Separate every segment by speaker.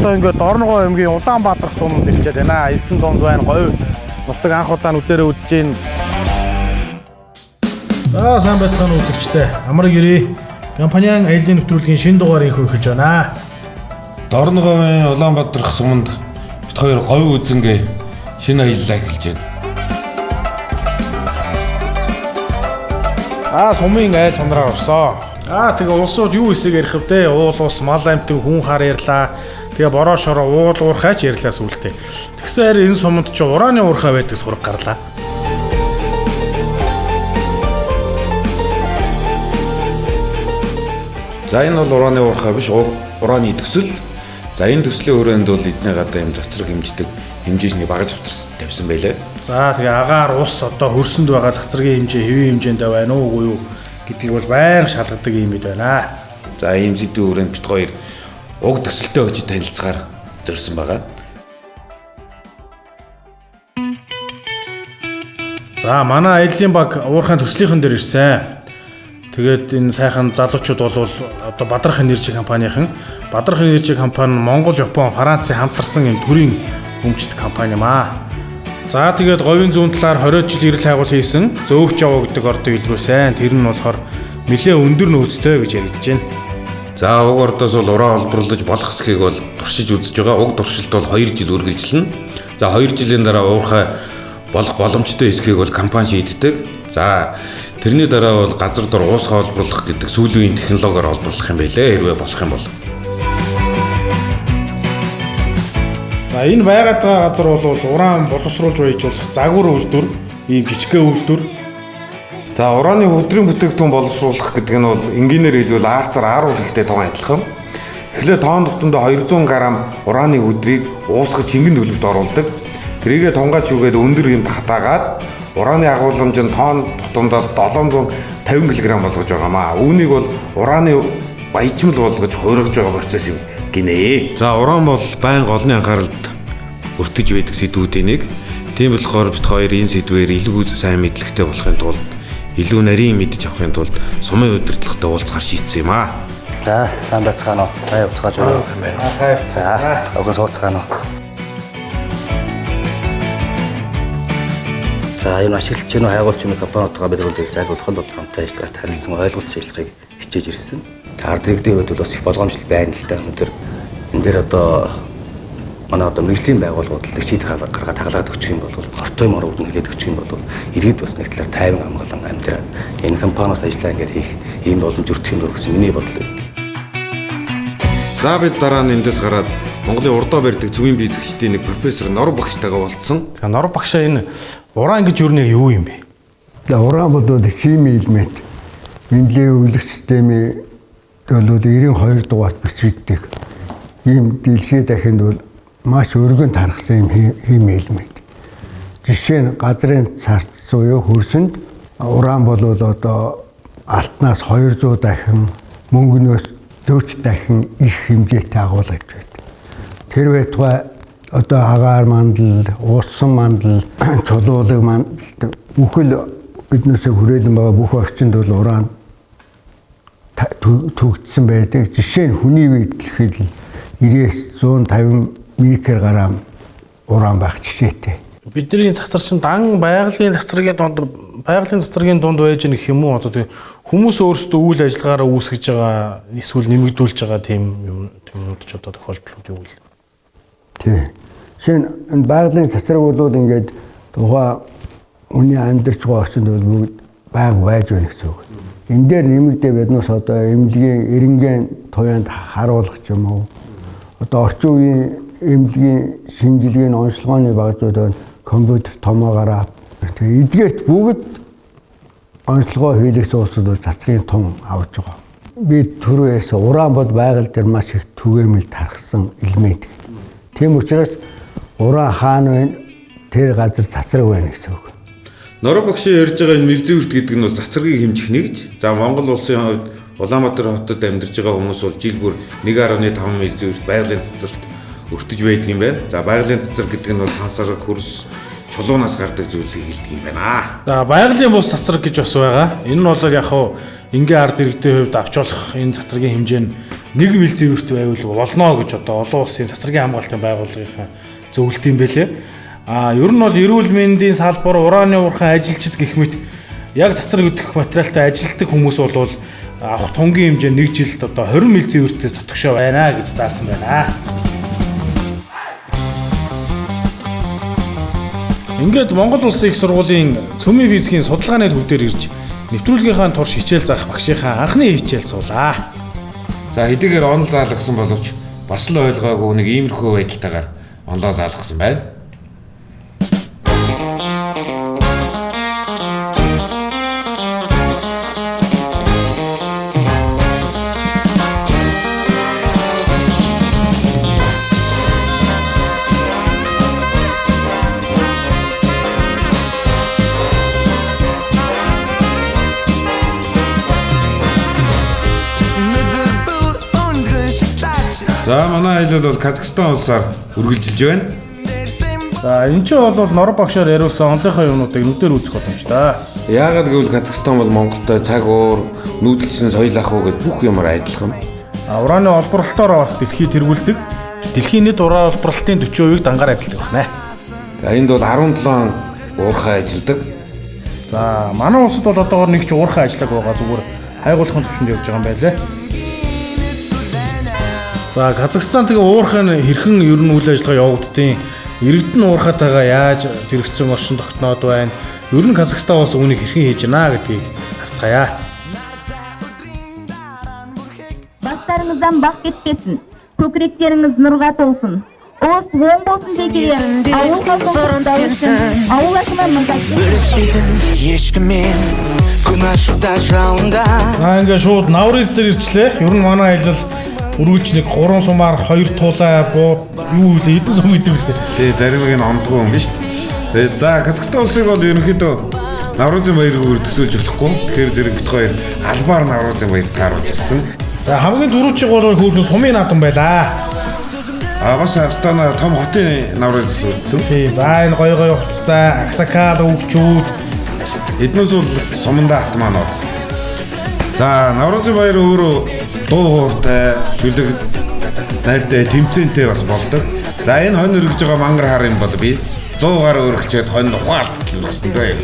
Speaker 1: одоо ингээд Дорногов аймгийн Улаанбаатар суманд ирчээд байна. 9 донд байна. Говь нутаг анх удаа нүдэрээ үзэж байна.
Speaker 2: За сайн байцгаана үзэгчдээ. Амар гэрээ компанийн аялын нэвтрүүлгийн шинэ дугаарыг эхэлж байна.
Speaker 3: Дорноговын Улаанбаатар суманд бит хоёр говь үзэнгээ шинэ аяллаа эхэлж байна.
Speaker 2: Сумын айл хундраар орсон. Тэгээ улсууд юу хэсэг ярих вэ? Уул ус, мал амьтан, хүн хар ярьлаа. Тэгээ бороо шороо уул уурхаач ярьлаа сүултээ. Тэгсэн харин энэ суманд ч урааны уурхаа байдаг сураг гарлаа.
Speaker 3: За энэ бол урааны уурхаа биш, урааны төсөл. За энэ төслийн хүрээнд бол эдний гадаа юм цацраг хэмждэг хэмжээний багаж авчирсан тавьсан байлаа.
Speaker 2: За тэгээ агаар ус одоо хөрсөнд байгаа цацрагийн хэмжээ хэвийн хэмжээндээ байна уу юу гэдгийг бол байнга шалгадаг юм бид байна.
Speaker 3: За ийм сэдвийн хүрээнд бит хоёр уг төсөлтэй хожид танилцахаар зорьсон байгаа.
Speaker 2: За манай аяллаа баг уурхайн төслийнхэн дээр ирсэн. Тэгээд энэ сайхан залуучууд бол одоо Бадрах энержи компанийн Бадрах энержи компани Монгол, Япон, Францын хамтарсан юм төрийн өмчт компани юм аа. За тэгээд говийн зүүн талаар 20 жил эрэл хайгуул хийсэн зөөгч яваа гэдэг ордыг илрүүлсэн. Тэр нь болохоор нэлээ өндөр нөөцтэй гэж яригдж байна.
Speaker 3: За уг ордоос бол ураа олборлож болох хэсгийг бол туршиж үзэж байгаа. Уг туршилт бол 2 жил үргэлжилнэ. За 2 жилийн дараа уурхай болох боломжтой хэсгийг бол компани шийддэг. За тэрний дараа бол газар дор уусгаа олборлох гэдэг сүүлийн технологиор олборлох юм байлээ. Хэрвээ болох юм бол.
Speaker 2: За энэ байгаад байгаа газар бол уран боловсруулж баяжуулах загвар үйлдвэр, ийм жижигхэн үйлдвэр.
Speaker 3: За урааны өдрийн бүтээгдэхүүн боловсруулах гэдэг нь бол энгийнээр хэлбэл арцаар ааруулахтай тугаан адилхан. Эхлээд тоон тутамдаа 200 г урааны өдрийг уусгаж хингэн төлөвт оруулдаг. Тэрийгэ тунгаач үгээд өндөр юмд хатаагаад урааны агуулмж нь тоон тутамдаа 750 кг болгож байгаамаа. Үүнийг бол урааны баяжмал болгож хуургаж байгаа процесс юм гинэ. За уран бол байнга олонний анхааралд өртөж байдаг сэдвүүдийн нэг. Тийм болохоор бит хоёр энэ сэдвээр илүү сайн мэдлэгтэй болохын тулд илүү нарийн мэдж авахын тулд сумын удирдлагатай уулзахаар шийдсэн юм аа.
Speaker 4: За сайн байцгаана уу? Сайн явцгааж байна.
Speaker 2: Сайн байна.
Speaker 4: За угаас уулзгаана уу? За энэ ашиглаж гэнэ хайгуулч юм компаниудаа бид өөрсдөө сайжруулах бол хамтаа ажиллагаад харилцан ойлголт шийдлэгийг хичээж ирсэн. Ард иргэдийн хувьд бол бас их болгоомжтой байна л да. Өнөөдөр энэ дээр одоо манай одоо мэрэгжлийн байгууллагууд л шийдэх гаргаад таглаад өгчих юм бол ортой морууд нь хэлээд өгчих юм бол иргэд бас нэг талаар тайван амгалан амьдраад энэ компаниас ажиллаа ингээд хийх ийм боломж өртөх юм гэсэн миний бодол байна.
Speaker 3: За бид дараа нь эндээс гараад Монголын урдаа барьдаг цэвийн бие зэгчдийн нэг профессор Нор багштайгаа уулзсан.
Speaker 2: За Нор багшаа энэ уран гэж юу нэг юу юм бэ?
Speaker 5: Уран бол хими элемент. Эндлийн өвлөх системийн бол 92 дугаарт бичигддэг. Ийм дэлхийд дахинд бол маш өргөн тархсан юм хими элемент. Жишээ нь газрын царц буюу хөрсөнд уран бол одоо алтнаас 200 дахин, мөнгнөөс 40 дахин их хэмжээтэй агуулгаж байдаг. Тэр байтугай одоо агаар мандал, усан мандал, чулуулаг мандал бүхэл биднээсээ хүрээлэн байгаа бүх орчинд бол уран төгссөн байдаг. Жишээ нь хүний үед гэхэд 90-150 микрограмм уран байх жишээтэй.
Speaker 2: Бидний цацар чинь дан байгалийн цацрагийн дунд байж гэх юм уу? Одоо хүмүүс өөрсдөө үйл ажиллагаараа үүсгэж байгаа эсвэл нэмэгдүүлж байгаа тийм юмнууд ч одоо тохиолдлууд юу вэ?
Speaker 5: Тий. Жишээ нь байгалийн цацраг бол ингээд тухайн хүний амьдарч байгаа орчинд бол бүгд байнга байж байна гэсэн үг. Энэ дээр нэмэгдээ биднээс одоо эмнэлгийн эренгийн туяанд харуулах юм уу? Одоо орчин үеийн эмнэлгийн шинжилгээний онцлогооны багжууд компьютер томоогаараа тэгээ эдгээрт бүгд онцлогоо хийлгсэн улсууд бол цацрын том авч байгаа. Би түрүүээс уран бол байгаль дээр маш их түгээмэл тархсан элемент. Тийм учраас уран хаана байна? Тэр газар цацраг байна гэсэн үг.
Speaker 3: Нор багшийн ярьж байгаа энэ мэрзэвэрт гэдэг нь бол цацрагийг хэмжих нэгж. За Монгол улсын хувьд Улаанбаатар хотод амьдарч байгаа хүмүүс бол жил бүр 1.5 мэрзэвэрт байгалийн цацрагт өртөж байдаг юм байна. За байгалийн цацраг гэдэг нь бол сансараг, хөрс, чулуунаас гардаг зүйлийг хэлдэг юм байна.
Speaker 2: За байгалийн бус цацраг гэж бас байгаа. Энэ нь бол яг хав энгийн ард иргэдийн хувьд авч болох энэ цацрагийн хэмжээ нь 1 мил зэвэрт байвал болно гэж одоо олон улсын цацрагийн хамгаалтын байгууллагынхаа зөвлөлт юм бэлээ. Ер нь бол эрүүл мэндийн салбар урааны уурхай ажилчид гэх мэт яг цацраг өдөх материалтай ажилтдаг хүмүүс бол авах тунгийн хэмжээ 1 жилд одоо 20 мил зэвэртээс дотгошоо байна гэж заасан байна. Ингээд Монгол Улсын их сургуулийн цөмийн физикийн судалгааны төв дээр ирж нэвтрүүлгийнхаа турш хичээл заах багшийнхаа анхны хичээл суулаа.
Speaker 3: За хэдийгээр онол заалгасан боловч бас л ойлгоогүй нэг иймэрхүү байдалтайгаар онлоо заалгасан байна. За манай айл бол Казахстан улсаар үргэлжилж байна.
Speaker 2: За энэ ч бол нор багшаар яриулсан онлынхаа юмнуудыг нүдээр үзэх боломжтой.
Speaker 3: Яагаад гэвэл Казахстан бол Монголтой цаг уур, нүүдэлчин соёл ах уу гэд бүх юмар адилхан.
Speaker 2: Ураны олборлолтоор бас дэлхийд тэргүүлдэг. Дэлхийн нийт уран олборлолтын 40%-ийг дангаар ажилладаг байна.
Speaker 3: За энд бол 17 уурхай ажилладаг.
Speaker 2: За манай улсад бол одоогоор нэг ч уурхай ажиллаг байгаа, зүгээр хайгуулахын төвшөнд явж байгаа юм байлээ. За Казахстан тэгээ уурхай нь хэрхэн ер нь үйл ажиллагаа явагддیں۔ Иргэдэн уурхайтайгаа яаж зэрэгцсэн оршин тогтноод байна. Ер нь Казахстан улс үүнийг хэрхэн хийж байна гэдгийг харцгаая.
Speaker 6: Бастарыңыздан бақ кетпесін. Көкіректеріңіз нұрға толсын. Ұлыс оң болсын дегелер. Ауыл халқын құттықтау ауыл әкімі мырзасы.
Speaker 7: Бөліспейтін ешкіммен күн ашықта жауында.
Speaker 2: За ингээ шууд Наврыз дээр ирчлээ. Ер нь манай айл үргэлж нэг 3 сумаар 2 туулай бууд юу вэ хэдэн сум гэдэг вэ?
Speaker 3: Тэгээ заримыг нь ондгүй юм биш үү? Тэгээ за Казахстан улсыг бол ерөнхийдөө Наврузын баярыг төсөөлж болохгүй. Тэгэхээр зэрэгт хоёр албаар Наврузын баярыг тааруулж ирсэн.
Speaker 2: За хамгийн түрүүчиг бол хөөрхөн сумын наадам байлаа.
Speaker 3: Бас Астана том хотын Навруз төсөөлсөн.
Speaker 2: Тий, за энэ гоё хувцастай Аксакал өвчүүд
Speaker 3: эднээс бол сумандаа хат маань бол. За Наврузын баяр өөрөө дуу хууртай, шүлэг найртай, тэмцээнтэй бас болдог. За энэ хонь өргөж байгаа мангар хар юм бол би 100 гаруй өргөчөөд хонь ухаалтал өргөсөн дээ.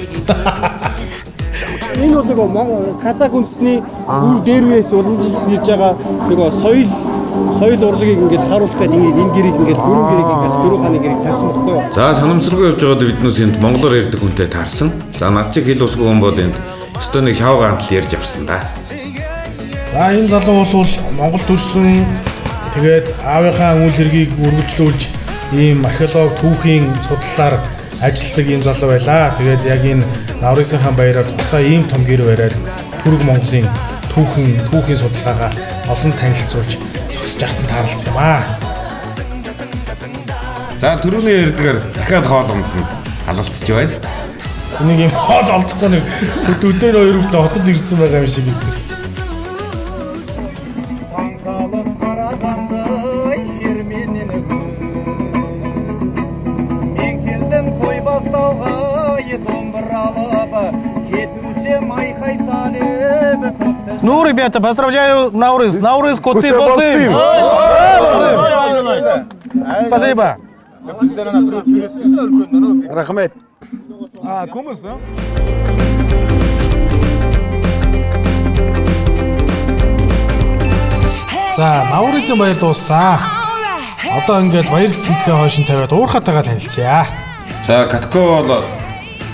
Speaker 1: Энэ бол нөгөө Казак үндэсний үр дээрвээс уламжилж байгаа нөгөө соёл урлагийг ингээд харуулах гэдэг энэ гэрийг ингээд гүрэн гэрийг ингээд гүрэн хааны гэрийг таарсан баггүй юу?
Speaker 3: За санамсаргүй явж байгаад биднээс энд монголоор ярьдаг хүнтэй таарсан. За над чиг хэл усгүй хүн бол энд өстөө нэг шав гантал ярьж авсан да.
Speaker 2: За энэ залуу бол Монгол төрсэн тэгээд аавынхаа үйл хэргийг үргэлжлүүлж ийм археолог түүхийн судлалаар ажилладаг ийм залуу байлаа. Тэгээд яг энэ Наврызынхаа баяраар тусгай ийм том гэр бариад Түрэг Монголын түүхийн судалгаагаа олон танилцуулж зогсож яхад таарлцсан юм аа.
Speaker 3: За түрүүний ярьдгаар дахиад хоол унданд халалцж байна.
Speaker 2: Энийг ийм хоол олдохгүй нэг өдөр хоёр өдөр хотод ирсэн байгаа юм шиг гэдэг.
Speaker 1: Ну, ребята, поздравляю Наврыз. Наврыз, коты, босым. Спасибо. Рахмет. Кумыс, да?
Speaker 2: За, Наврызын баяр дууссан. Одоо ингээд баяр цэнхээ хойшин тавиад уурхайтайгаа танилцъя.
Speaker 3: За Катко бол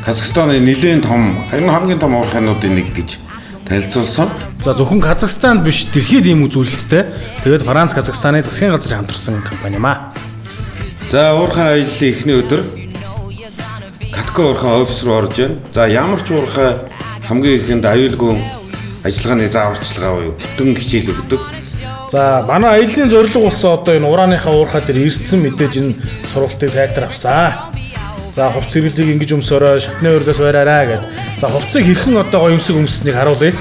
Speaker 3: Казахстаны нэлээд том хамгийн том уурхайнуудын нэг гэж танилцуулсан.
Speaker 2: За зөвхөн Казахстанд биш дэлхийд ийм үзүүлэлттэй. Тэгээд Франц Казахстаны засгийн газрын хамтарсан компани юм аа.
Speaker 3: За уурхай аяллаа эхний өдөр Катко уурхай офис руу орж байна. За ямар ч уурхай хамгийн ихэнд аюулгүй ажиллагааны зааварчилгаа буюу бүтэн хичээл өгдөг.
Speaker 2: За манай аяллаа зорилго болсон одоо энэ урааныхаа уурхай дээр ирсэн мэдээж энэ сургалтыг сайтар авсан. За хувц хэрэглийг ингэж өмсөөрөө шатны урдаас бариараа гэд. За хувцыг хэрхэн одоо гоё өмсөг өмснгийг харуулъя.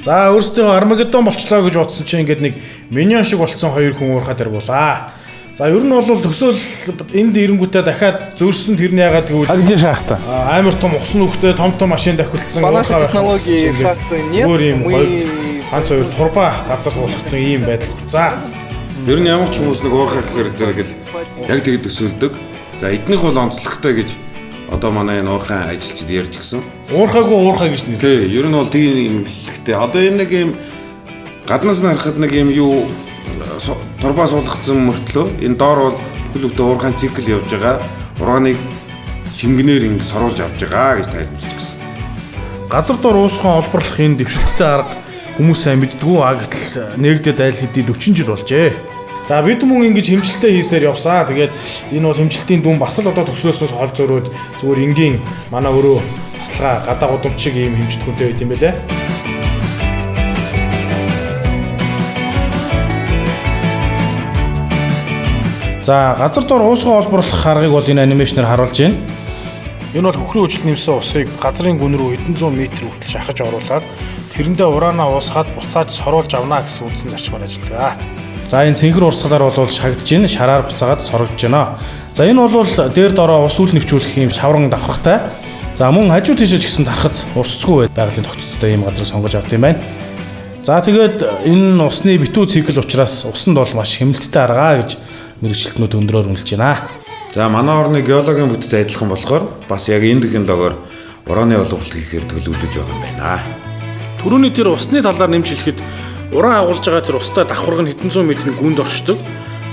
Speaker 2: За өөрсдөө Армагеддон болчлоо гэж бодсон чинь ингээд нэг миньон шиг болцсон хоёр хүн уурхаад ирбуулаа. За ер нь бол төсөөл энд ирэнгүүтээ дахиад зөрсөн тэрний ягаад гэвэл
Speaker 8: Хагжин шахта.
Speaker 2: амар том усан нүхтэй том машин дахилдсан уурхаа
Speaker 9: технологии как-то нет.
Speaker 2: ганц хоёр турба газар суулгацсан ийм байдал хүцээ.
Speaker 3: Ер нь ямар ч хүмүүс нэг уурхай гэхээр зэрэг л яг тэгэд төсөөлдөг. За эднийх бол онцлогтой гэж одоо манай энэ уурхай ажилчид ярьж гисэн.
Speaker 2: Уурхайгүй уурхай гэж нэрлэв.
Speaker 3: Тий, ер нь бол тийм имлэгтэй. Одоо энэ нэг юм гаднаас нь харахад нэг юм юу турбаа суулгацсан мөртлөө энэ доор бол бүхэл бүтэн уурхайн цикл явж байгаа. Ургааныг шингэнээр ингэ соруулж авч байгаа гэж тайлбарлаж гисэн.
Speaker 2: Газар дор уусхан олборлох энэ дэвшилттэй арга хүмүүс сайн мэддэггүй агтл нэгдэд айл хэдий 40 жил болжээ. За бид мөн ингэж хэмжилтээ хийсээр явсаа. Тэгээд энэ бол хэмжилтийн дүн бас л одоо төсөөснөөс хол зөрөөд зүгээр энгийн манай өрөө таслага гадаа гудамж шиг ийм хэмжилтгүнтэй байт юм байлээ. За газар дор уусхан олборлох аргыг бол энэ анимашнаар харуулж байна. Энэ бол хөхрийн хүчил нэмсэн усыг газрын гүн рүү хэдэн зуун метр хүртэл шахаж оруулаад тэрэндээ ураанаа уусгаад буцааж соруулж авна гэсэн үндсэн зарчмаар ажилладаг. За энэ цэнхэр урсгалаар бол шагдж ийн шараар буцаагаад сорогдож байна. За энэ бол дээр дороо ус үл нэвчүүлэх юм шавран давхрахтай. За мөн хажуу тийшээ ч гэсэн тархац урсцгүй байгалийн тогтцтой ийм газрыг сонгож авт юм байна. За тэгээд энэ усны битүү цикл учраас усанд бол маш хэмнэлттэй аргаа гэж мэрэгчлэтнүүд өндрөөр үнэлж байна.
Speaker 3: За манай орны геологийн бүтэц адилхан болохоор бас яг энэ технологиор ураны олборлт хийхээр төлөвлөж байгаа юм байна.
Speaker 2: Төрөний тэр усны талаар нэмж хэлэхэд уран агуулж байгаа тэр устай давхарга нь хэдэн зуун метрийн гүнд оршдог.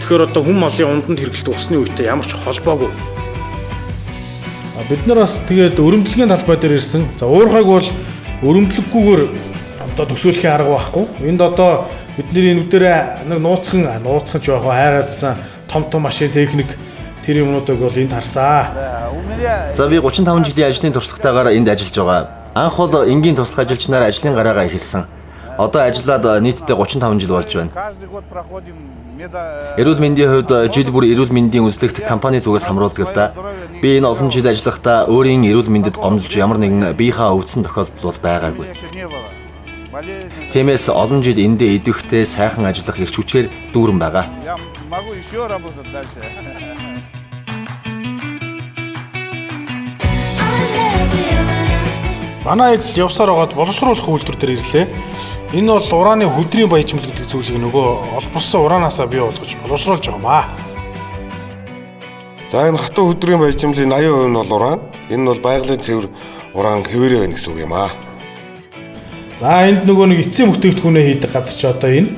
Speaker 2: Тэгэхээр одоо хүм молын унданд хэрэглэдэг усны үетэй ямар ч холбоогүй. Бид нар бас тэгээд өрөмдлөгийн талбай дээр ирсэн. За уурхайг бол өрөмдлөггүйгээр одоо төсөөлхийн арга байхгүй. Энд одоо бидний нүдэрээ нэг нууцхан ч байх хайгаадсан том машин техник тэр юмнуудыг бол энд харсаа.
Speaker 10: За би 35 жилийн ажлын туршлагатайгаар энд ажиллаж байгаа. Анх бол энгийн туслах ажилчнаар ажлын гараагаа эхэлсэн. Одоо ажиллаад нийтдээ 35 жил болж байна. Эрүүл мэндийн хувьд жил бүр эрүүл мэндийн үзлэгт компани зүгээс хамруулдаг л да. Би энэ олон жил ажиллахдаа өөрийн эрүүл мэндэд гомдолж ямар нэгэн биеийнхээ өвдсөн тохиолдол бол байгаагүй. Тиймээс олон жил эндээ идэвхтэй сайхан ажиллах эрч хүчээр дүүрэн байгаа.
Speaker 2: Манай ил явсаар байгаад боловсруулах үйлдвэр дээр ирлээ. Энэ бол урааны хөдрийн баяжмал гэдэг зүйлийг нөгөө олборлсон ураанасаа бий болгож боловсруулж байгаа маа.
Speaker 11: За энэ хатуу хөдрийн баяжмлын 80% нь бол уран. Энэ нь бол байгалийн цэвэр уран хэвээрээ байна гэсэн үг юм аа.
Speaker 2: За энд нөгөө нэг эцсийн бүтээгдэхүүнээ хийдэг газар чи одоо энэ.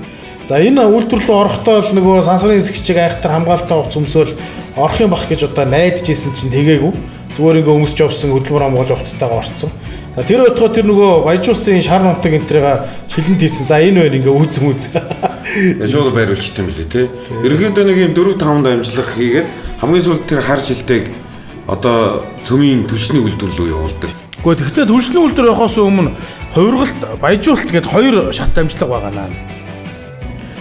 Speaker 2: За энэ үйлдвэр рүү орохдоо л нөгөө сансрын хэсэгчийг айхтар хамгаалалтаа уц өмсөөл орох юм бах гэж одоо найдаж исэн чинь тэгээгүй. Зүгээр ингээ өмсч явсан хөдөлмөр хамгаалж уцтайгаа орцсон. За тэр өдгөө тэр нөгөө баяжуулсан шар нутаг энтрийг шилэн тийцэн. За энэ байна ингээ үүз.
Speaker 3: Шууд байруулчихсан юм лээ тий. Ерөнхийдөө нэг юм 4-5 дамжлах хийгээд хамгийн сүүлд тэр хар шилтэйг одоо цөмийн түвшний үйлдвэр рүү явуулдаг.
Speaker 2: Гэхдээ тэгтээ түвшний үйлдвэр явахаас өмнө хувиргалт баяжуулалт гээд 2 шат дамжлага байгаа наа.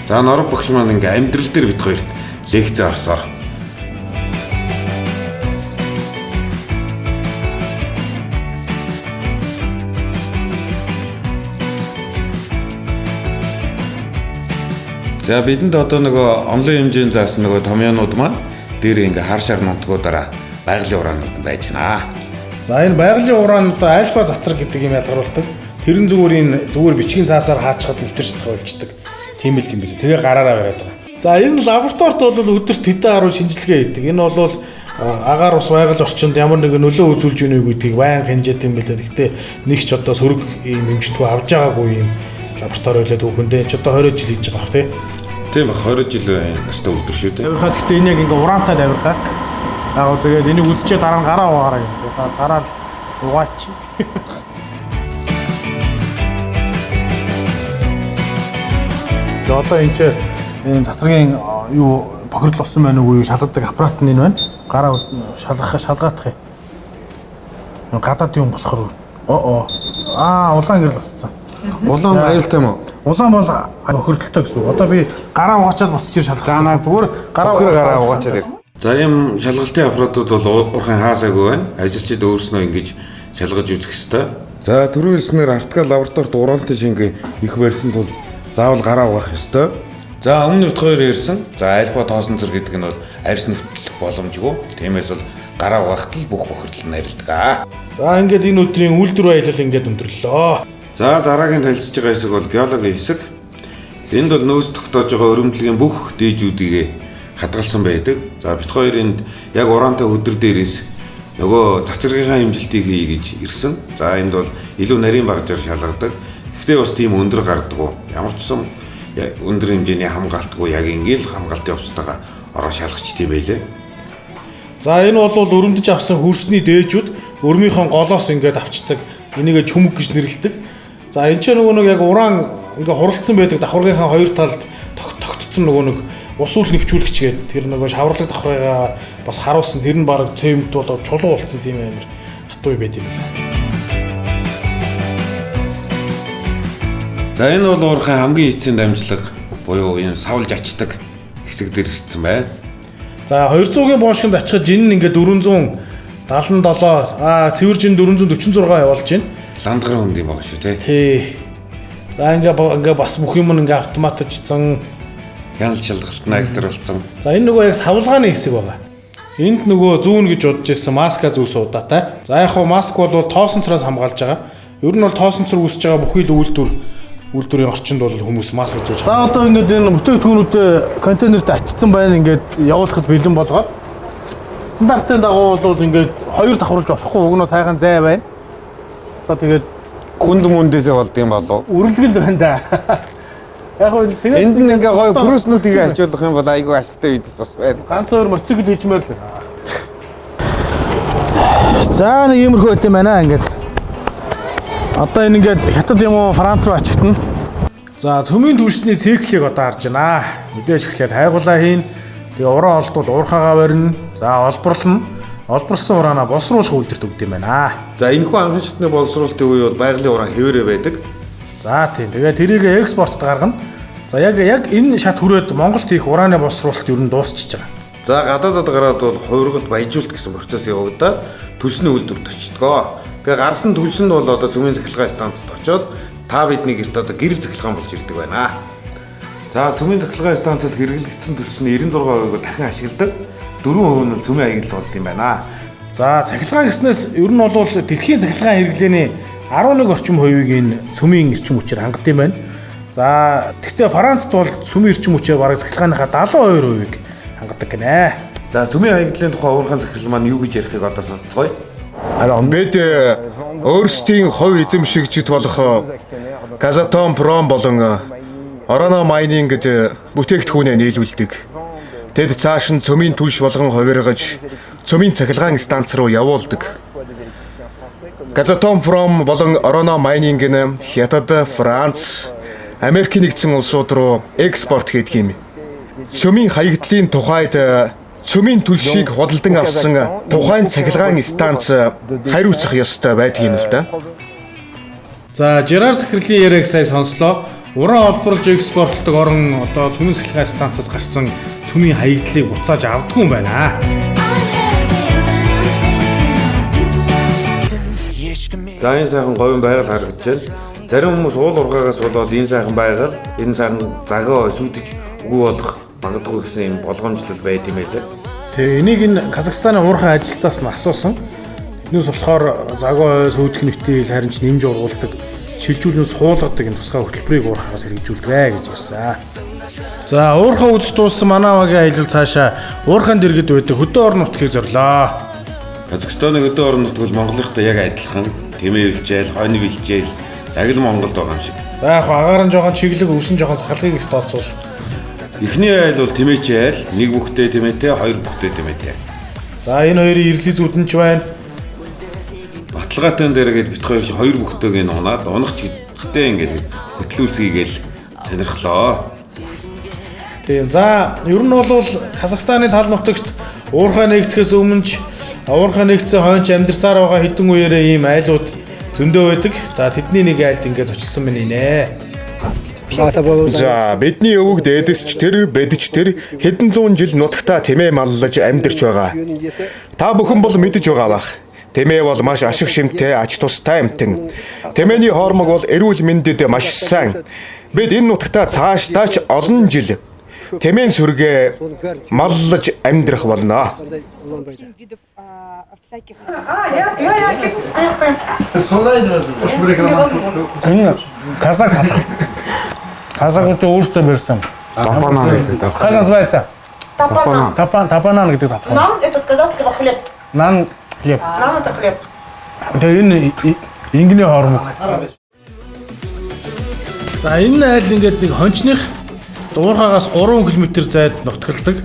Speaker 3: За нор багш маань ингээ амьдрал дээр бид хоёрт лекц орсоор. За бидэнд одоо нөгөө онлайн хэмжээнд заасан нөгөө томьёонууд маань дээр ингээ хар шар нутгуудаараа байгалийн ураанууд байж байна.
Speaker 2: За энэ байгалийн уран одоо альфа цацраг гэдэг юм ялгаруулдаг. Тэрэн зүгээр бичгийн цаасаар хаачхад нэвтэрч чадах болждаг. Тийм л юм билээ. Тэгээ гараараа бариад байгаа. За энэ лабораторид бол өдөрт хэдэн гаруй шинжилгээ хийдэг. Энэ бол агаар ус байгаль орчинд ямар нэгэн нөлөө үзүүлж ийнэ гэдгийг байнга хинжээд юм билээ. Гэхдээ нэг ч одоо сөрөг ийм хэмжтгүү авж байгаагүй юм лаборатори байлаа түүхэндээ ч одоо 20 жил хийж байгаа бах тий.
Speaker 3: Тийм ба 20 жил настай өдөр шүү дээ.
Speaker 2: Авирхаа гэхдээ энэ яг ингээ ураантай авирхаа. Аа тэгээд энийг үзчихээ дараа нь гараа угаараа юм. Гараа угаач. Одоо энэ цацрагийн юу бохирдол болсон байна уу юу шалгадаг аппарат нь энэ байна. Гараа шалгаадах юм. Гадаад юм болохоор улаан гэрэл басцсан.
Speaker 3: Улаан аюултай юм уу?
Speaker 2: Улаан бол бохирдолтой гэсэн үг. Одоо би гараа угаачаад буцчих шалгах.
Speaker 3: За наа зүгээр гараа угаачаад ир. За юм шалгалтын аппаратууд бол уурхайн хаасаагүй байна. Ажилчид өөрснөө ингэж шалгаж үзэх ёстой. За түрүүлснээр артикал лабораторид ураантай шингээ их барьсан тул заавал гараа угаах ёстой. За өмнө нь хоёр ярьсан. За альба тоосон цэр гэдэг нь бол арьс нэвтрэх боломжгүй. Тиймээс бол гараа угаахт л бүх бохирдол нэрлдэг.
Speaker 2: За ингээд энэ өдрийн үйлдвэр аялал ингээд өндөрлөө.
Speaker 3: За дараагийн танилцж байгаа хэсэг бол геологийн хэсэг. Энд бол нөөц тогтоож байгаа өрөмдлөгийн бүх дээжүүдийг хадгалсан байдаг. За бит хоёр энд яг ураантай өдөр дээрээс нөгөө цацрагийнхаа хэмжилтийг хий гэж ирсэн. За энд бол илүү нарийн багажаар шалгадаг. Гэхдээ бас тийм өндөр гардаггүй. Ямар ч сан өндөр хэмжээний хамгаалтгүй яг ингээл хамгаалтын хувцастайгаа ороо шалгачт юм байлээ.
Speaker 2: За энэ бол өрөмдөж авсан хөрсний дээжүүд өрмийнхөө голоос ингээд авчдаг. Энийгээ чүмэг гэж нэрлэдэг. За энэ ч нөгөө нэг яг уран ингээ хуралдсан байдаг давхаргынхаа хоёр талд тогтцсон нөгөө нэг ус үл нэвчүүлэгч гээд тэр нөгөө шаварлаг давхрыгаа бас харуулсан. Тэр нь баг цемент болоод чулуу болцсон тийм амар хатуу байд юм байна.
Speaker 3: За энэ бол уурхайн хамгийн эцсийн дамжлага буюу энэ савлж ачдаг хэсэг дээр ирсэн байна.
Speaker 2: За 200-гийн боошгонд очиход жин нь ингээд 477 цэвэр жин 446 явуулж байна.
Speaker 3: Ландгарын хүнд юм байгаа шүү
Speaker 2: тий. За ингээ бас бүх юм ингээ автоматжсан
Speaker 3: хяналт шалгалтнаа ихтер болсон.
Speaker 2: За энэ нөгөө яг савлгааны хэсэг байгаа. Энд нөгөө зүүн гэж бодож ирсэн маска зүүс удаатай. За яг хуу маск бол тоосон цараас хамгаалж байгаа. Ер нь бол тоосон цар үүсэж байгаа бүхий л үйлдвэрийн орчинд бол хүмүүс маск зүүж байгаа. За одоо ингээд энэ бүтээгдэхүүнүүдээ контейнерт ачсан байна. Ингээд явуулахад бэлэн болгоод стандартын дагуу бол ингээд хоёр давхарлаж болохгүй өгнөө сайхан зай байна. Одоо тэгээд
Speaker 3: хүнд мөндэсээ болд юм болов.
Speaker 2: Үрэлгэл байна да. Яг нь тэгээд
Speaker 3: энд нь ингээ гоё прүснүүдийг ачуулах юм бол айгүй ашигтай үйдэс бас байна.
Speaker 2: Ганц өөр мотоцикл хийчмээр л. За нэг иймэрхүү байт юм байна ингээд. Одоо энэ ингээд хятад юм уу Франц руу ачигтана. За цөмийн түлшний циклийг одоо харж байна. Мэдээж эхлээд хайгуулаа хийн. Тэгээ уран олдвол уурхаагаа барина. За олборлно. Олборсон ураанаа боловсруулах үйлдвэрт өгд юм байна.
Speaker 3: За энэхүү анхан шатны боловсруулалтын үе бол байгалийн уран хэвээрээ байдаг.
Speaker 2: За тийм. Тэгээ тэрийг экспортод гаргана. За яг энэ шат хүрээд Монголд хийх урааны боловсруулалт ер нь дуусчихж байгаа.
Speaker 3: За гадаадад гараад бол хувиргалт баяжуулалт гэсэн процесс явагдаад түлшний үйлдвэрт очтгоо. Тэгээ гарсан түлш нь бол одоо цөмийн цахилгаан станцад очоод та бидний гэрт одоо гэрэл цахилгаан болж ирдэг байна. За цөмийн цахилгаан станцад хэрэглэгдсэн түлшний 96% дахин ашигладаг. 4% нь бол цөмийн аялал болд юм байна.
Speaker 2: За цахилгаан гэснээс ер нь бол дэлхийн цахилгаан хэрэглээний 11 орчим хувийг энэ цөмийн эрчим хүчээр хангад юм байна. За тэгвэл Францад бол цөмийн эрчим хүчээр бараг цахилгааныхаа 72%-ийг хангадаг гинэ.
Speaker 3: За цөмийн аяллаа тухай уурхайн захирал маань юу гэж ярихыг одоо сонсцгоё.
Speaker 8: Бид өөрсдийн хувь эзэмшигчд болох Казатомпром болон Ороно майнинг гэж бүтээгдэхүүнээ нийлүүлдэг. Тэд цааш нь цөмийн түлш болгон хувиргаж цөмийн цахилгаан станц руу явуулдаг. Казатомпром болон Ороно майнинг нь Хятад, Франц, Америк нэгдсэн улсууд руу экспорт хийдэг юм. Цөмийн хаягдлын тухайд цөмийн түлшийг худалдан авсан тухайн цахилгаан станц хариуцах ёстой байдаг юм л да.
Speaker 2: За Жерар Сахирлийн яриаг сайн сонслоо. Уран олборлж экспортлдог орон одоо цөмийн цахилгаан станцаас гарсан цөмийн хаягдлыг буцааж авдаггүй юм байна.
Speaker 3: За энэ сайхан говийн байгаль харагдаж байна. Зарим хүмүүс уул ургаагаас болоод энэ сайхан байгаль, энэ сайхан загаа сүйдэж үгүй болох магадгүй гэсэн юм болгоомжлол байд юм байлаа.
Speaker 2: Тэгээ энийг энэ Казахстаны уурхай ажилтнаас нь асуусан. Тэднээс болохоор загаа сүйдэх нэвтэл харин ч нэмж ургуулдаг, шилжүүлэн суулгадаг энэ тусгай хөтөлбөрийг уурхаагаас хэрэгжүүлдэг гэж ярьсан. За уурхай үз дууссан манай вагийн аялал цаашаа уурхайн дэргэд байдаг хөдөө орон нутгийг зорлоо.
Speaker 3: Казахстаны хөдөө орон нутг бол Монголынхтай яг адилхан тэмээ илжээл, хойног илжээл яг л Монголд байгаа юм шиг.
Speaker 2: За яг агаар нь жоохон чиглэг, өвсөн жоохон сахалгыг тооцвол.
Speaker 3: Эхний айл бол тэмээч айл, нэг бүхтэй тэмээтэй, хоёр бүхтэй тэмээтэй.
Speaker 2: За энэ хоёрын ирлий зүудэнч байна.
Speaker 3: Баталгаатан дээргээд бит хоёр бүхтэйг нь унаад, унах чигтээ ингээд хөтлүүлсгийгээл сонирхлоо.
Speaker 2: Тийм. За ер нь бол Казахстаны тал нутагт уурхай нэгдэхээс өмнө уурхай нэгдсэн хойч амьдарсаар байгаа хэдэн үеэрээ ийм айлууд зөндөө байдаг. За тэдний нэг айлд ингээд зочилсан байна нэ.
Speaker 8: За бидний өвөг дээдэсч тэр бэдч тэр хэдэн зуун жил нутагтаа тэмээ маллаж амьдарч байгаа. Та бүхэн бол мэдэж байгаа бах. Тэмээ бол маш ашиг шимтэй, ач тустай амьтан. Тэмээний хоормог бол эрүүл мэндэд маш сайн. Бид энэ нутагта цаашдаа ч олон жил тэмээн сүргээ маллаж амьдрах болно.
Speaker 2: Энэ казак талаа. Казак өөртөө барьсан.
Speaker 3: Тапанаа гэдэг.
Speaker 2: Как называется? Тапанан гэдэг татах.
Speaker 9: Нам это с казахского хлеб.
Speaker 2: Нан хлеб.
Speaker 9: Нан это хлеб.
Speaker 2: Тэгээ энэ ингийн хоормог. За энэ айл ингээд нэг хончных дуурхаагаас 3 км зайд нутгалдаг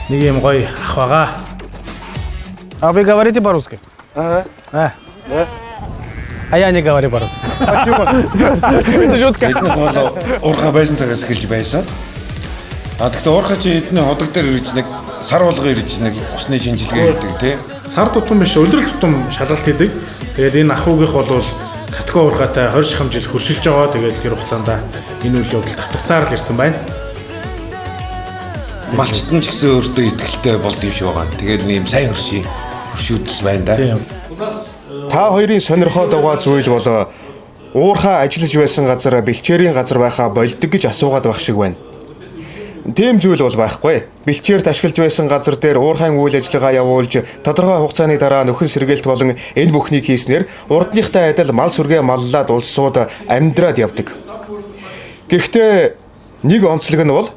Speaker 2: нэг юм гоё ах байгаа. А вы говорите по-русски? А я не говорю по-русски. Это жутко.
Speaker 11: Эднийх бол уурхай байсан цагаас эхэлж байсан. Гэхдээ уурхай чи эдний ходог дээр ирж нэг сар болгоо ирж нэг усны шинжилгээ хийдэг тий.
Speaker 2: Сар тутам биш, улирал тутам шалгалт хийдэг. Тэгээд энэ ах үгийнх бол катко уурхайтай 20 шахам жил хөршилж байгаа. Тэгээд тэр хугацаанд энэ үйл явдал татгцаар л ирсэн байна.
Speaker 11: Малчтан ч гэсэн өөртөө ихтэй болд юм шиг байгаа. Тэгээд ийм сайн хөршүүдэл байна да.
Speaker 8: Та хоёрын сонирхоод байгаа зүйл бол уурхай ажиллаж байсан газар бэлчээрийн газар байхаа болдог гэж асуугаад байх шиг байна. Тийм зүйл бол байхгүй. Бэлчээрт ашиглаж байсан газар дээр уурхайн үйл ажиллагаа явуулж тодорхой хугацааны дараа нөхөн сэргээлт болон энэ бүхнийг хийснээр урдныхтай адил мал сүргээ маллаад улсууд амьдраад явдаг. Гэхдээ нэг онцлог нь бол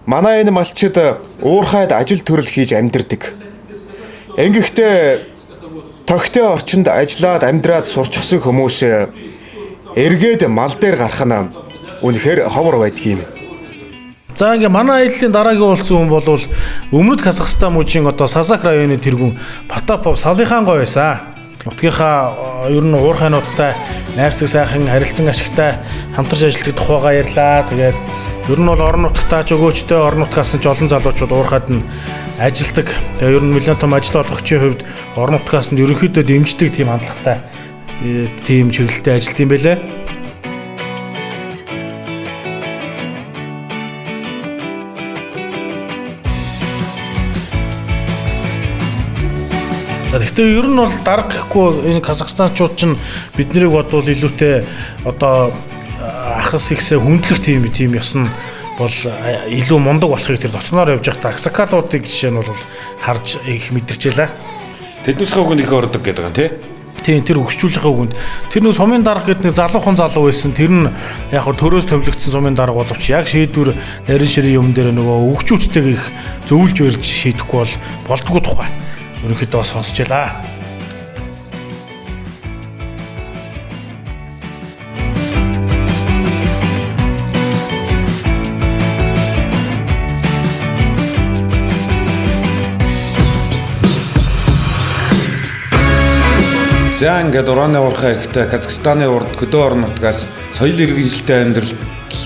Speaker 8: манай энэ малчид уурхайд ажил төрөл хийж амьдардаг. Ингэхдээ тогттой орчинд ажиллаад амьдраад сурчсан хүмүүс эргээд мал дээр гарах нь үнэхээр ховор байдаг юм.
Speaker 2: За ингээ манай аяллаа дараагийн уулзсан хүн бол өмнөд Казахстан мужийн одоо Сазак районы тэргүүн Потапов Салихаан гой байсан. Нутгийнхаа ер нь уурхайнуудтай найрсаг сайхан харилцан ашигтай хамтарч ажилладаг тухайгаа ярьлаа. Тэгээд ер нь бол орон нутгатаа ч өгөөчтэй орон нутгаас нь ч олон залуучууд уурхайд нь ажилдаг. Тэгээ ер нь нэлээд том ажил олгогчийн хувьд орон нутгаас нь ерөнхийдөө дэмждэг тийм хандлагатай тийм чиглэлтэй ажилт юм байлээ. Гэхдээ ер нь бол дарга гэхгүй энэ Казахстанчууд ч биднийг бодвол илүүтэй одоо ахас ихсээ хүндлэх тийм ёс нь бол илүү мундаг болохыг тэр тоцноор явж байхдаа аксакалуудыг жишээ нь бол харж их мэдэрчээлээ.
Speaker 11: Тэднийхээ үгэнд их ордог гэдэг юм тий.
Speaker 2: Тийм тэр өгчүүлэхээ үгэнд тэр нэг сумын дарга гэдэг нэг залуухан залуу байсан. Тэр нь яг хөө төрөөс төвлөгдсөн сумын дарга боловч яг шийдвэр нарийн ширийн юм дээр нөгөө өгчүүдтэйг их зөвлөж барьж шийдэхгүй бол болдгоо тухай. Ерөнхийдөө сонсчихлаа.
Speaker 3: За ингээд ураны уурхай ихтэй Казахстаны урд хөдөө орон нутгаас соёл иргэншилтэй амьдрал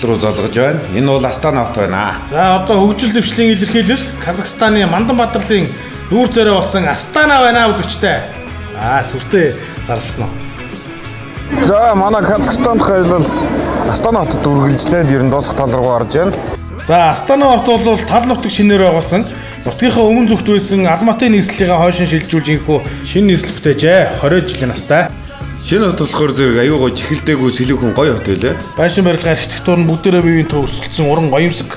Speaker 3: руу золгож байна. Энэ бол Астана хот байна.
Speaker 2: За одоо хөгжил дэвшлийн илэрхийлэл Казахстаны Мандан Баатарлын нүүр царай болсон Астана байна үзэгчтэй. Сүртэй зарласан уу?
Speaker 8: За манай Казахстанд хайл Астана хотод үргэлжлээд ер нь дуусах тал руу гарч байна.
Speaker 2: За Астана хот бол тал нутаг шинээр байгуулсан. Нутгийнхаа өмнө зүгт байсан Алматын нийслэлийг хойшин шилжүүлж инхүү шинэ нийслэл бүтээжээ. 20 жилийн настай.
Speaker 3: Шинэ хот болохоор зэрэг аюу гой чихэлдэггүй сэлүүхэн гоё хот байлаа.
Speaker 2: Байшин барилга архитектур нь бүгдээрээ бие биенээ өрсөлдсөн уран гоёмсог.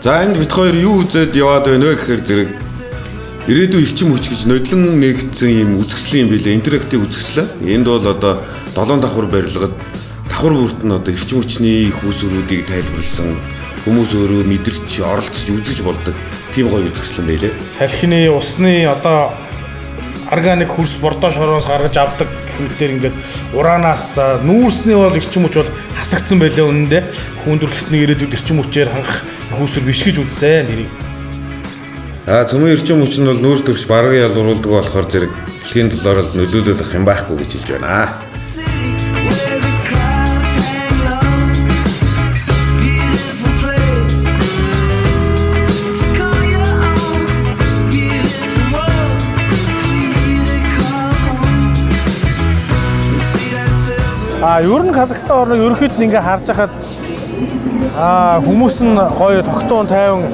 Speaker 3: За энд бит хоёр юу үзээд яваад байна вэ гэхээр зэрэг ирээдүйн эрчим хүч гэж нодлон нэгдсэн юм үзэсгэлэн юм билээ. Интерактив үзэсгэлэн. Энд бол одоо 7 давхар барилгад давхар бүрт нь одоо эрчим хүчний их үүсвэрүүдийг тайлбарласан хүмүүс өөрөө мэдэрч оролцож үзэж болдог тийм гоё үзэсгэлэн байлээ.
Speaker 2: Салхины усны одоо органик хөрс бордоо шороноос гаргаж авдаг гэмтэр ингээд ураанаас нүүрсний бол эрчим хүч бол хасагдсан байлээ үнэндээ. Хүндрэлтний ирээдүйд эрчим хүчээр хангах хүүсвэр биш гэж үзсэн нэрийг.
Speaker 3: Цөмийн эрчим хүч нь бол нүүрс төрч бараг ялруулдаг болохоор зэрэг дэлхийн доллараар нөлөөлөд ах юм байхгүй гэж хэлж байна.
Speaker 2: Ер нь Казахстан орныг ерөөхдөө ингээ харж хахад хүмүүс нь гоё тогтун тайван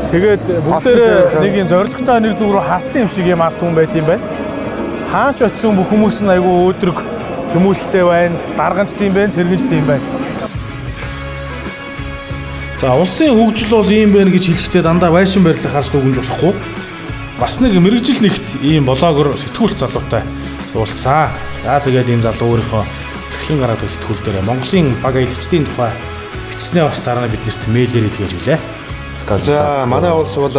Speaker 2: Тэгээд бүгдээрээ нэг юм зоригтой нэг зүг рүү хассан юм шиг юм ард түмэн байт юм байна. Хаач очисон бүх хүмүүс нь айгүй өөдрөг тэмүүлэлтэй байна. Дарганчтай юм байна, цэргэнчтэй юм байна. За улсын хөгжил бол ийм байна гэж хэлэхдээ дандаа байшин барилга харж дүгнж болохгүй. Бас нэг мэрэгжил нэгт ийм блогер сэтгүүлч залуутай уулзсан. За тэгээд энэ залуу өөрийнхөө эрхлэн гаргадаг сэтгүүл дээр Монголын баг аялагчдын тухай бичснээ бас дараа нь биднэрт мэйлээр илгээж үлээ.
Speaker 8: За манай улс бол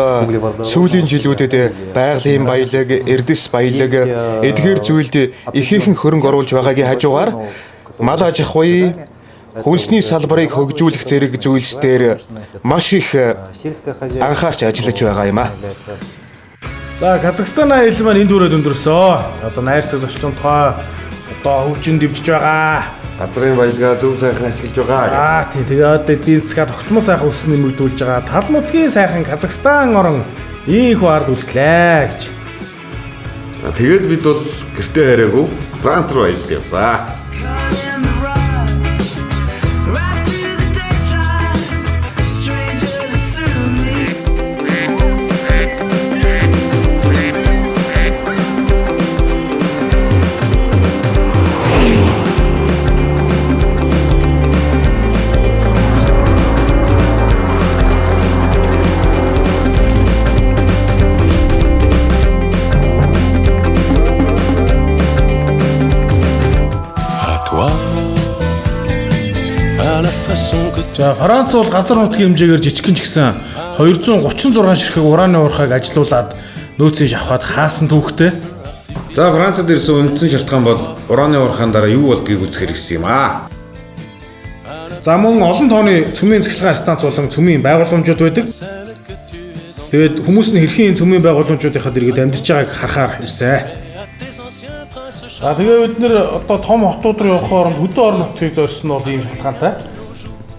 Speaker 8: сүүлийн жилүүдэд байгалийн баялаг, эрдэс баялаг, эдгээр зүйлд ихээхэн хөрөнгө оруулж байгаагийн хажуугаар мал аж ахуй, хүнсний салбарыг хөгжүүлэх зэрэг зүйлс дээр маш их анхаарч ажиллаж байгаа юм аа.
Speaker 2: За Казахстан аялал маань энд өрөөд өндөрсөн. Одоо найрсаг зочлонтгой одоо хөгжинд дэмжиж байгаа.
Speaker 3: Газрын баялгаа зөв сайхан ашиглаж байгаа.
Speaker 2: Тийм. Тэгээд эдийн засгаа тогтмол сайхан өснө нэмэгдүүлж байгаа. Тал нутгийн сайхан Казахстан орон ийхүү ард үлдлээ гэж.
Speaker 3: Тэгээд бид бол гэртээ хараагүй Франц руу аялалд явсан.
Speaker 12: За
Speaker 2: Франц бол газар нутгийн хэмжээгээр жижигхэн ч гэсэн 236 ширхэг ураны уурхайг ажилуулад нөөцийн шавхаад хаасан түүхтэй.
Speaker 3: За Францад ирсэн үндсэн шалтгаан бол ураны уурхайн дараа юу болдгийг үзэхээр ирсэн юм аа.
Speaker 2: За мөн олон тооны цөмийн цахилгаан станц болон цөмийн байгууламжууд байдаг. Тэгээд хүмүүс нь хэрхэн цөмийн байгууламжуудынхаа дэргэд амьдарч байгааг харахаар ирсэн. За тэгээ бид нэр одоо том хотууд руу явах оронд хөдөө орон нутгийг зорьсон нь бол ийм шалтгаантай.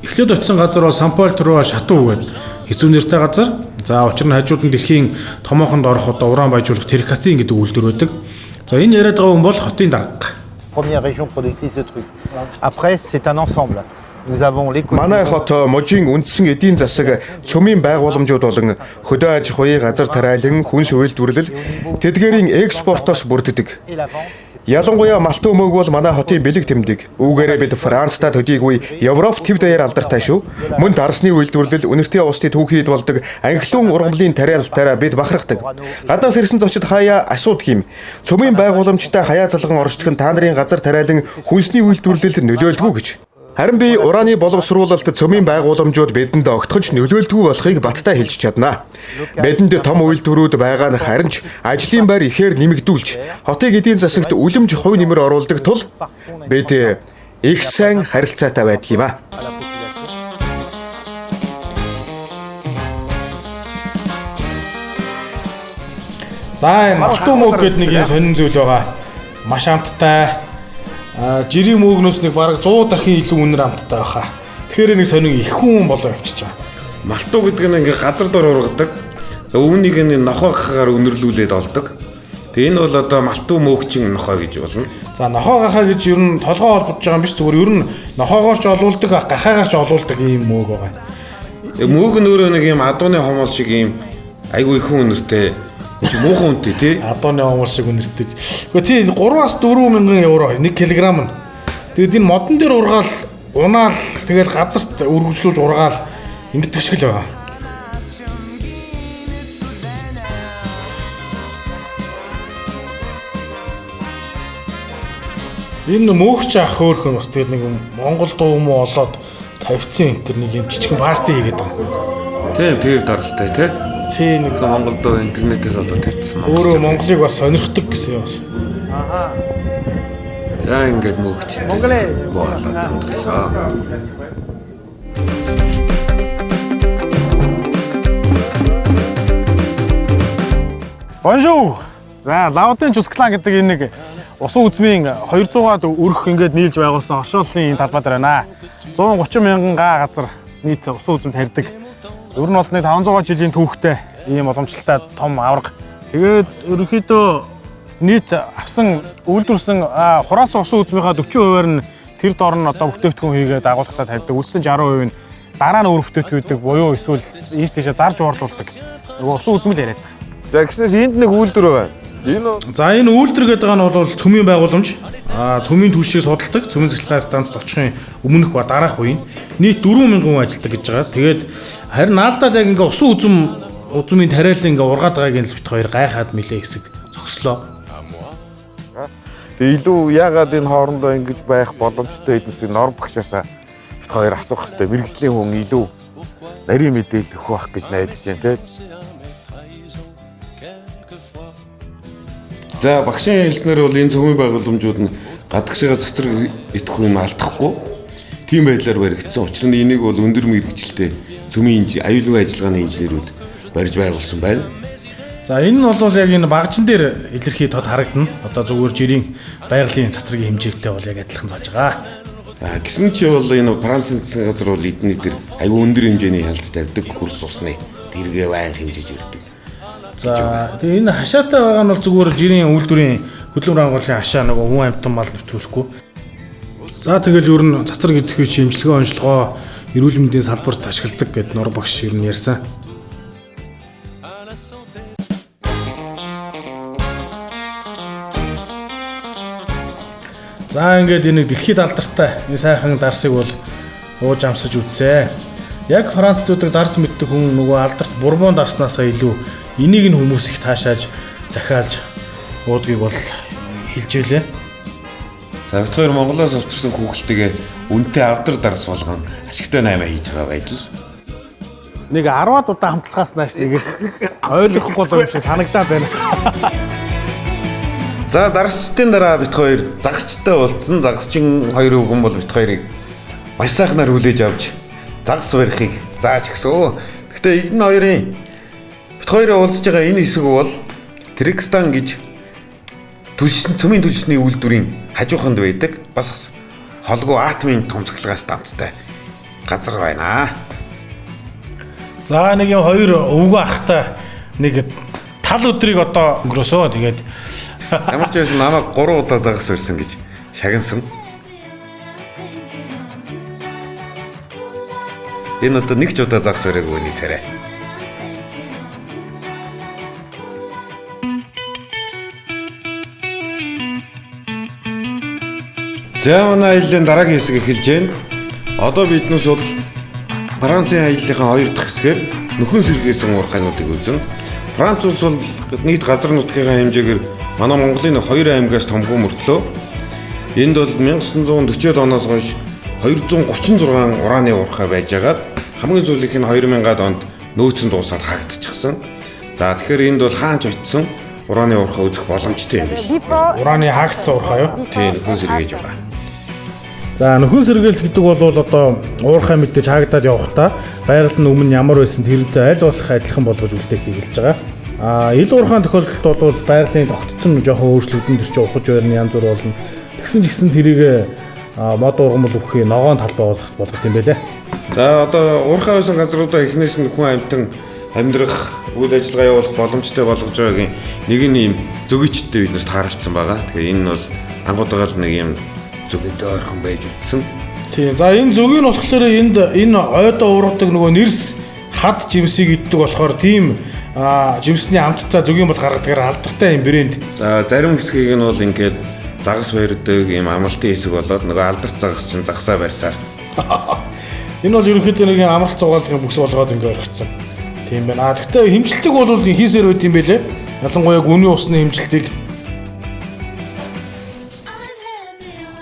Speaker 2: Эхлээд очисон газар бол Самполт руу шатуу гээд хэзүү нэртэй газар. За учир нь хажууд нь дэлхийн томоохонд орох одоо уран баяжуулах Теркастин гэдэг үйлдвэр байдаг. За энэ яриад байгаа хүн бол хотын дарга.
Speaker 12: Première région productrice de trucs. Après c'est un ensemble. Nous avons les
Speaker 8: Манай хот можийн үндсэн эдийн засаг цөмийн байгууламжууд болон хөдөө аж ахуйн газар тариалан хүнс үйлдвэрлэл тэдгээрийн экспортоос бүрддэг. Ялангуяа малтан өмөөг бол манай хотын бэлэг тэмдэг. Үүгээрээ бид Францтай төдийгүй Европ төв даяар алдартай шүү. Мөн дарсны үйлдвэрлэл, үнэртэй усны түүхийд болдог анхлын ургамлын тариалтаараа бид бахархдаг. Гаднаас ирсэн зочид хаяа асуудаг юм. Цөмийн байгууламжтай хаяа залган орчдох нь та нарын газар тариалан хүнсний үйлдвэрлэлд нөлөөлдгүү гэж. Харин би ураны боловсруулалт цөмийн байгууламжууд бидэнд огтхож нөлөөлдгүү болохыг баттай хэлж чаднаа. Бидэнд том үйлдвэрүүд байгаа нь харин ч ажлын байр ихээр нэмэгдүүлж, хотын эдийн засагт үлэмж хувь нэмэр оруулдаг тул бид их сайн харилцаатай байдаг юм а.
Speaker 2: За энэ малтан өмөөг гэдэг нэг юм сонин зүйл байгаа. Маш амттай. Жирийн мөөгнөөс нэг бараг 100 дахин илүү үнэр амттай байхаа. Тэгэхээр нэг сонин их хүн болоо явчихж байгаа.
Speaker 3: Малтуу гэдэг нь ингээ газар дор ургадаг. Өвнийг нь нохоо гахаар үнэрлүүлээд олдог. Тэгээ энэ бол одоо малтуу мөөгчин нохоо гэж болно.
Speaker 2: За нохоо гахаа гэж ер нь толгоо холбож байгаа юм биш зүгээр ер нь нохоогоор ч олуулдаг, гахаагаар ч олуулдаг ийм мөөг байгаа.
Speaker 3: Мөөг нь өөрөө нэг юм адууны хомол шиг ийм айгүй их үнэртэй. Муухан үнэтэй тий.
Speaker 2: Адууны хомол шиг үнэртэй. Гэхдээ тий 3-аас 4,000 евро 1 кг нь. Тэгээд энэ модон дээр ургаал, унаал, тэгээд газарт үргэлжлүүлж ургаал ингэдэг шиг л байгаа. Энэ мөөгч ах хөөхөн бас тэгээд нэг Монгол дуу муу олоод тавьцсан энэ нэг юм жижигхэн парти хийгээд байгаа.
Speaker 3: Тийм тэр дарстай тий.
Speaker 2: Тийм нэг
Speaker 3: Монгол дуу интернетээс олоод тавьчихсан.
Speaker 2: Өөрөө Монголыг бас сонирхдаг гэсэн юм бас.
Speaker 3: За ингээд мөөгчтэй боолоод амьдсан.
Speaker 2: Бонжоо. За Лаудын Жусклан гэдэг энэ нэг усан үзмийн 200-аад өрх ингээд нийлж байгуулсан оршуулгын талбай дээр байна. 130 мянган га газар нийт усан үзмд харьдаг. Ер нь бол нэг 500 жилийн түүхтэй ийм уламжлалтай том авраг. Тэгээд ерөнхийдөө нийт авсан үйлдвэрсэн хураас усан үзмийнхаа 40%-аар нь тэр дор нь одоо бүтээгдэхүүн хийгээд агуулгатаа тавьдаг. Үлсэн 60% нь дараа нь өөр бүтээгдэхүүн үүдэг буюу эсвэл ийш тийшээ зарж уурлуулдаг. Нөгөө усан үзмэл яриад.
Speaker 3: За гэснээр энд нэг үйлдвэр байна.
Speaker 2: За энэ үйлдвэр гэдэг нь бол цөмийн байгууламж. Цөмийн түвшийг судалдаг, цөмийн цэцлэгээ станцд очихын өмнөх ба дараах үеийн нийт 4000 хүн ажилладаг гэж байгаа. Тэгээд харин наалдаад яг ингээ усан үзмийн тариалан ингээ ургаад байгааг нь бит хоёр гайхаад нилээ хэсэг зогслоо.
Speaker 3: Тэгээ илүү яагаад энэ хоорондоо ингэж байх боломжтой гэдгийг норм багшаасаа бит хоёр асуух хэрэгтэй. Мэргэжлийн хүн илүү нарийн мэдээлэл өгөх байх гэж найдаж байна тийм. За багшийн хэлснээр бол энэ цөмийн байгууламжууд нь гадагшаа цацраг идэх юм алдахгүй. Тийм байдлаар баригдсан. Учир нь энийг бол өндөр мэргэжилтэй цөмийн аюулгүй ажиллагааны инженерүүд барьж байгуулсан байна.
Speaker 2: За энэ нь бол яг энэ багжин дээр илэрхий тод харагдана. Одоо зөвхөн жирийн байгалийн цацрагийн хэмжээтэй бол яг адилхан зааж байгаа.
Speaker 3: За гисэн чи бол энэ Францын засгийн газар бол эдний дээр аюул өндөр хэмжээний хялт тавьдаг хөрс усны тэргээ байн хэмжиж ирдэг.
Speaker 2: За тэгээ энэ хашаатай байгаа нь бол зүгээр жирийн үйлдвэрийн хөдөлмөр ангуулгын хашаа нөгөө хүн амьтан мал нэвтрүүлэхгүй. За тэгэл ер нь цацраг идэх үе имчилгээ онцлогоо эрүүл мэндийн салбарт ашигладаг гэд нур багш ер нь ярьсан. За ингээд энэ дэлхийд алдартай энэ сайхан дарсыг бол ууж амсаж үзье. Яг Францд үүдэг дарс мэддэг хүн нөгөө алдарт бурбон дарснаасаа илүү энийг нь хүмүүс их таашааж захиалж уудгийг бол хэлжээ.
Speaker 3: За бит хоёр Монголоос авчирсан хүүхэлтэйгээ үнэтэй авдар дарс болгон ашигтай 8 хийж байгаа байдал.
Speaker 2: Нэг 10-аад удаа хамтлагаас нааш нэг ойлгохгүй юм шиг санагдаад байна.
Speaker 3: За дарагчдын дараа бит хоёр загасчтай болцсон. Загасчин хоёр хүн бол бит хоёрыг маш сайхнаар хүлээж авч загас барихыг зааж гисэн. Гэхдээ энэ хоёрын бит хоёроо уулзж байгаа энэ хэсэг бол Трикстан гэж цөмийн түлшний үйлдвэрийн хажууханд байдаг бас холгүй атомын том цэцлэгээ станцтай газар байна.
Speaker 2: За нэг юм хоёр өвгөө ахтай нэг тал өдрийг одоо өнгөрөөсөө тэгээд
Speaker 3: ямар ч байсан намайг 3 удаа загас барьсан гэж шагнасан. Энэ одоо нэг ч удаа загас бариагүй хүний царай. За манай аяллаа дараагийн хэсэг эхэлж байна. Одоо биднээс бол Францын аяллахын 2 дахь хэсгээр нөхөн сэргээсэн уурхайнуудыг үзнэ. Франц улс бол нийт газар нутгийн хэмжээгээр манай Монголын 2 аймагаас томхоо мөртлөө. Энд бол 1940-од оноос хойш 236 ураны уурхай байжгаад хамгийн сүүлийнх нь 2000-ад онд нөөцөнд дуусаад хаагдчихсан. За тэгэхээр энд бол хаанч очисон ураны уурхай үзэх боломжтой юм биш.
Speaker 2: Ураны хаагдсан уурхай юу?
Speaker 3: Тийм нөхөн сэргээж байгаа.
Speaker 2: За нөхөн сэргээлт гэдэг бол одоо уурхай мэдээж хаагдаад явахдаа байгаль нь өмнө ямар байсан тэрнтэй аль болох адилхан болгож үлдээх хэлж байгаа. Ил уурхайн тохиолдолд бол байгалийн тогтцсон жоохон өөрчлөгдөн төр чи ухаж байрны янз бүр болно. Тэгсэн ч гэсэн тэрийг мод ургамал өгөхийн ногоон талбай болгох юм байлээ.
Speaker 3: За одоо уурхай байсан газруудаа эхнээс нь хүн амьтан амьдрах үйл ажиллагаа явуулах боломжтой болгож байгаагийн нэг нь ийм зөгөөчтэй биднээс тааралцсан байгаа. Тэгэхээр энэ нь бол ангуудгаал нэг юм зөгөөтэй ойрхон байж утсан.
Speaker 2: Тийм. За энэ зөгийг нь болохоор энэ ойдоо ургадаг нөгөө нэрс хад жимсийг иддэг болохоор тийм жимсний амттай зөгийн бол гаргадгаар алдартай юм брэнд.
Speaker 3: За зарим хэсгийг нь бол ингээд загас барьдаг ийм амралтын хэсэг болоод нөгөө алдарт загас чинь загсаа барьсаар.
Speaker 2: Энэ бол ерөнхийдөө нэг амралт цугаалгын бүс болгоод ингээд орхицсан. Тийм байна. Гэхдээ хэмжилтийг бол хийсээр байт юм байлээ. Ялангуяа гүний усны хэмжилтийг.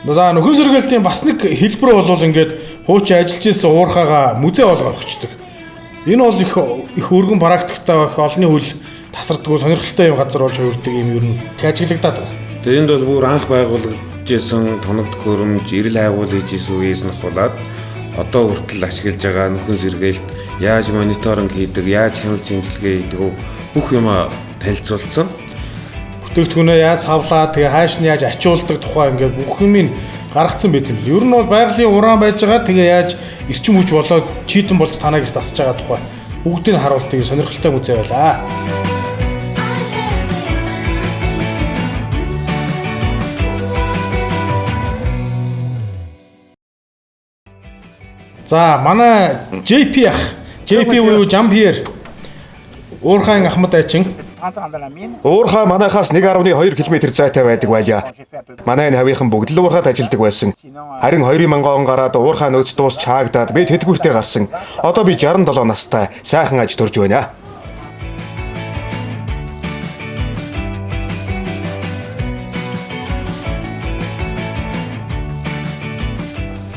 Speaker 2: За нөхөн сэргээлтийн бас нэг хэлбэр бол ингээд хуучин ажиллаж исэн уурхайгаа музей болгоод орхичдаг. Энэ бол их өргөн практиктай их олонний хөл тасардгүй сонирхолтой юм газар болж хувирдаг юм ер нь ажиглагдаад байгаа.
Speaker 3: Тэгээ энд бол бүр анх байгуулагдж исэн тоног төхөөрөмж, эрэл хайгуул хийж исэн үеэс нь хулаад одоо хүртэл ашиглаж байгаа нөхөн сэргээлт яаж мониторинг хийдэг, яаж хяналт шинжилгээ хийдэг бүх юм танилцуулсан.
Speaker 2: Бүтээгдэхүүнээ яаж савлаа, тэгээ хааш нь яаж ачуулдаг тухай ингээд бүх юмыг гаргацсан байт юм. Ер нь бол байгалийн уран байж байгаа. Тэгээ яаж эрчим хүч болоод чийдэн болж танаа гэж тасч байгаа тухай бүгдийг харуулдаг сонирхолтой музей байлаа. За манай JP ах. JP буюу Jean-Pierre. Уурхайн Ахмад айчин.
Speaker 8: Уурхай манайхаас 1.2 км зайтай байдаг байлаа. Манай энэ хавийнхан бүгд л уурхайд ажилладаг байсан. Харин 2000 он гараад уурхай нөөц дуус чаагадаад би тэтгэвртэй гарсан. Одоо би 67 настай сайхан аж төрж байна.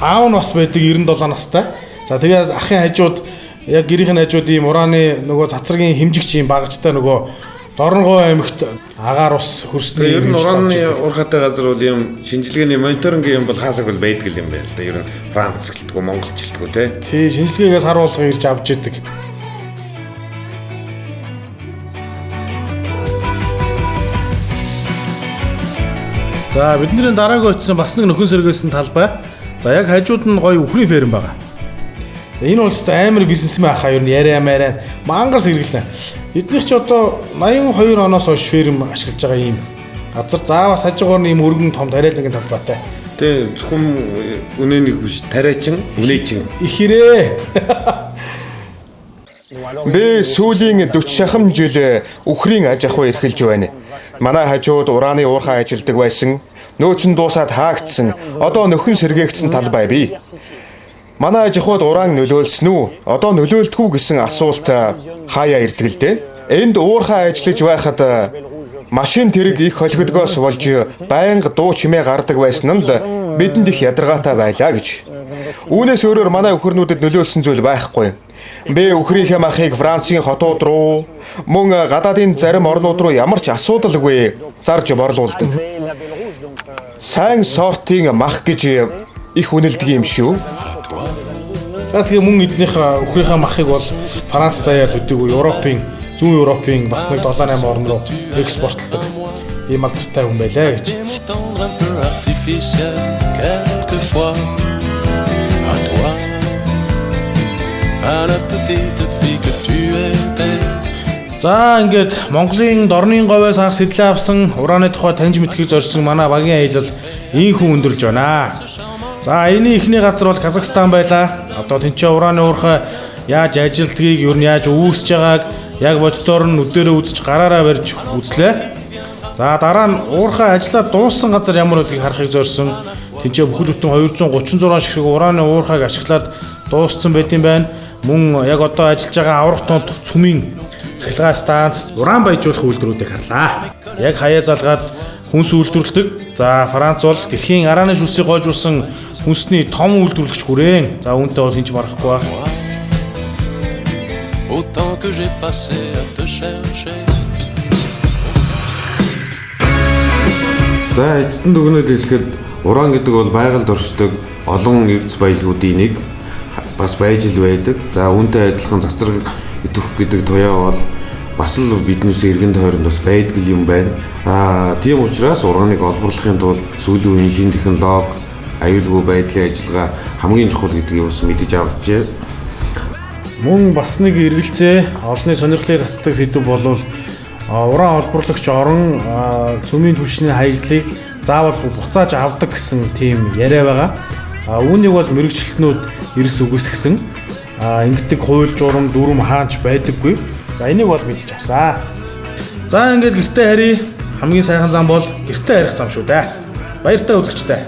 Speaker 2: Аав нь бас байдаг 97 настай. За тэгээд ахын хажууд яг гэрийнх нь хажууд ийм урааны нөгөө цацрагийн хэмжигч юм багцтай нөгөө Дорногой аймагт агаар ус хөрсний
Speaker 11: ер нь урааны уурхайтай газар бол юм шинжилгээний мониторингийн юм бол хаасаг бол байдаг юм байна л да. Ер нь Франц гэлтгүү, Монголч гэлтгүү те.
Speaker 2: Тий, шинжилгээгээс харуулга ирж авч идэг. За бидний дараагийн очсон бас нэг нөхөн сэргээсэн талбай. За яг хажууд нь гоё үхрийн ферм байгаа. За энэ бол амар бизнесмен ахаа ер нь яриа мангар сэргэлнэ. Эднийх ч одоо 82 оноос хойш ферм ашиглаж байгаа юм газар заавас хажуугаар нь юм өргөн том тариалангийн талбайтай.
Speaker 11: Тэ зөвхөн үнэнийг биш тариачин, үнэчин.
Speaker 2: Ихэрээ.
Speaker 8: Би сүүлийн 40 шахам жил үхрийн аж ахуй эрхэлж байна. Манай хажууд урааны уурхай ажилдаг байсан. Нөөц нь дуусаад хаагдсан. Одоо нөхөн сэргээгдсэн талбай бий. Манай аж ахуйд уран нөлөөлсөн үү? Одоо нөлөөлдгүү гэсэн асуулт хаяа ирдэг л дээ. Энд уурхай ажиллаж байхад машин тэрэг их холигдгоос болж байнга дуу чимээ гардаг байсан нь л бидэнд их ядаргаатай байлаа гэж. Үүнээс өөрөөр манай өхөрнүүдэд нөлөөлсөн зүйл байхгүй. Би өхрийнхээ махыг Францын хотууд руу мөн гадаадын зарим орнууд руу ямар ч асуудалгүй зарж борлуулдаг. Сайн сортын мах гэж их үнэлдэг юм шүү.
Speaker 2: За тэгээ мөн эднийх өхрийнхээ махыг бол Франц даяар төдийгүй Европын зүүн Европын бас нэг 7-8 орн руу экспортлдог ийм алдартай хүн байлаа гэж. За ингээд Монголын дорны говьоос анх сэтлээ авсан урааны тухай таньж мэдхийг зорьсон манай багийн аялал ийхүү өндөрлж байна. За энэ ихний газар бол Казахстан байлаа. Одоо тэнцээ урааны уурхай яаж ажилтгийг ер нь яаж үүсэж байгааг яг боддоор нь өдөрөө үзэж гараараа барьж үзлээ. За дараа нь уурхай ажиллаад дууссан газар ямар гэдгийг харахыг зорьсон. Тэнцээ бүхэл бүтэн 236 ширхэг урааны уурхайг ашиглаад дууссан байт юм байна. Мөн яг одоо ажиллаж байгаа аврах тонт цүмийн цахилгаан станц уран баяжуулах үйлдвэрүүдийг харлаа. Яг хаяа залгаад хүнс үйлдвэрлэдэг. За Франц бол дэлхийн арааны шүлсийг гойжуулсан хүнсний том үйлдвэрлэгч хүрээн. За үүнтэй бол хинч марахгүй байх.
Speaker 11: За эцэстэн дүгнэлт хэлэхэд уран гэдэг бол байгальд оршдог олон эрдэс баялагуудын нэг бас байж л байдаг. За үүнтэй адилхан цацраг идэх гэдэг туяа бол бас л биднээс эргэн тойронд бас байдаг юм байна. Тийм учраас урааныг олборлохын тулд сүүлийн үеийн шинэ технологи, аюулгүй байдлын ажиллагаа хамгийн чухал гэдгийг бас мэдэж авчээ.
Speaker 2: Мөн бас нэг эргэлзээ олонний сонирхлыг татдаг сэдв болвол уран олборлагч орон цөмийн түвшний хаягдлыг заавал буцааж авдаг гэсэн тийм яриа байгаа. Үүнийг бол мэрэгчлэтнүүд эрс үгүйсгсэн. Ингэдэг хууль журам дүрм хаанч байдаггүй. За энийг бол мэдчих авсаа. За ингээд гэртээ харъя. Хамгийн сайхан зам бол гэртээ харих зам шүү дээ. Баяртай үзэгчтэй.